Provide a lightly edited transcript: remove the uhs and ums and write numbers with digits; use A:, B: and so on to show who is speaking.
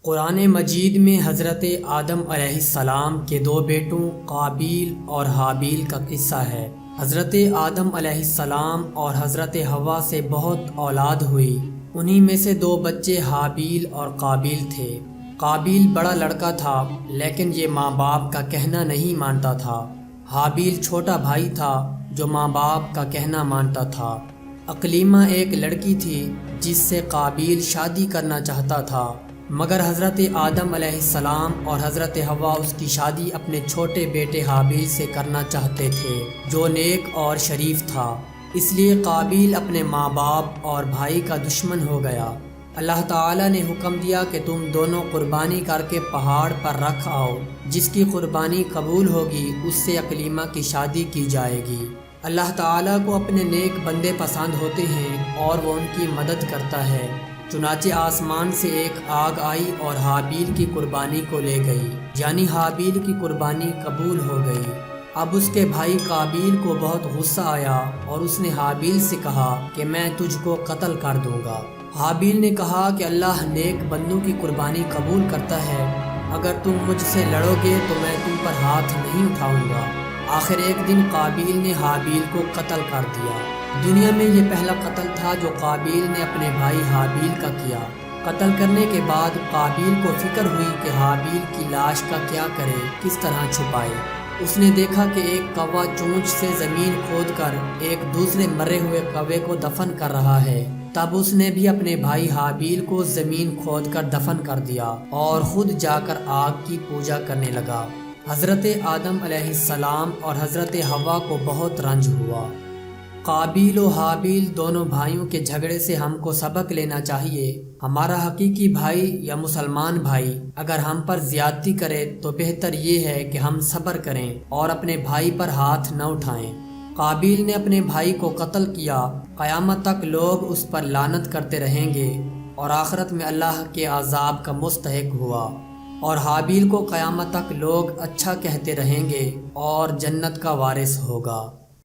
A: قرآن مجید میں حضرت آدم علیہ السلام کے دو بیٹوں قابیل اور حابیل کا قصہ ہے۔ حضرت آدم علیہ السلام اور حضرت حوا سے بہت اولاد ہوئی۔ انہی میں سے دو بچے حابیل اور قابیل تھے۔ قابیل بڑا لڑکا تھا لیکن یہ ماں باپ کا کہنا نہیں مانتا تھا۔ حابیل چھوٹا بھائی تھا جو ماں باپ کا کہنا مانتا تھا۔ اقلیمہ ایک لڑکی تھی جس سے قابیل شادی کرنا چاہتا تھا، مگر حضرت آدم علیہ السلام اور حضرت حوا اس کی شادی اپنے چھوٹے بیٹے حابیل سے کرنا چاہتے تھے جو نیک اور شریف تھا۔ اس لیے قابیل اپنے ماں باپ اور بھائی کا دشمن ہو گیا۔ اللہ تعالیٰ نے حکم دیا کہ تم دونوں قربانی کر کے پہاڑ پر رکھ آؤ، جس کی قربانی قبول ہوگی اس سے اقلیمہ کی شادی کی جائے گی۔ اللہ تعالیٰ کو اپنے نیک بندے پسند ہوتے ہیں اور وہ ان کی مدد کرتا ہے۔ چنانچہ آسمان سے ایک آگ آئی اور حابیل کی قربانی کو لے گئی، یعنی حابیل کی قربانی قبول ہو گئی۔ اب اس کے بھائی قابیل کو بہت غصہ آیا اور اس نے حابیل سے کہا کہ میں تجھ کو قتل کر دوں گا۔ حابیل نے کہا کہ اللہ نیک بندوں کی قربانی قبول کرتا ہے، اگر تم مجھ سے لڑو گے تو میں تم پر ہاتھ نہیں اٹھاؤں گا۔ آخر ایک دن قابیل نے حابیل کو قتل کر دیا۔ دنیا میں یہ پہلا قتل تھا جو قابیل نے اپنے بھائی حابیل کا کیا۔ قتل کرنے کے بعد قابیل کو فکر ہوئی کہ حابیل کی لاش کا کیا کرے، کس طرح چھپائے۔ اس نے دیکھا کہ ایک کوا چونچ سے زمین کھود کر ایک دوسرے مرے ہوئے کوے کو دفن کر رہا ہے۔ تب اس نے بھی اپنے بھائی حابیل کو زمین کھود کر دفن کر دیا اور خود جا کر آگ کی پوجا کرنے لگا۔ حضرت آدم علیہ السلام اور حضرت حوا کو بہت رنج ہوا۔ قابیل و حابیل دونوں بھائیوں کے جھگڑے سے ہم کو سبق لینا چاہیے۔ ہمارا حقیقی بھائی یا مسلمان بھائی اگر ہم پر زیادتی کرے تو بہتر یہ ہے کہ ہم صبر کریں اور اپنے بھائی پر ہاتھ نہ اٹھائیں۔ قابیل نے اپنے بھائی کو قتل کیا، قیامت تک لوگ اس پر لعنت کرتے رہیں گے اور آخرت میں اللہ کے عذاب کا مستحق ہوا، اور حابیل کو قیامت تک لوگ اچھا کہتے رہیں گے اور جنت کا وارث ہوگا۔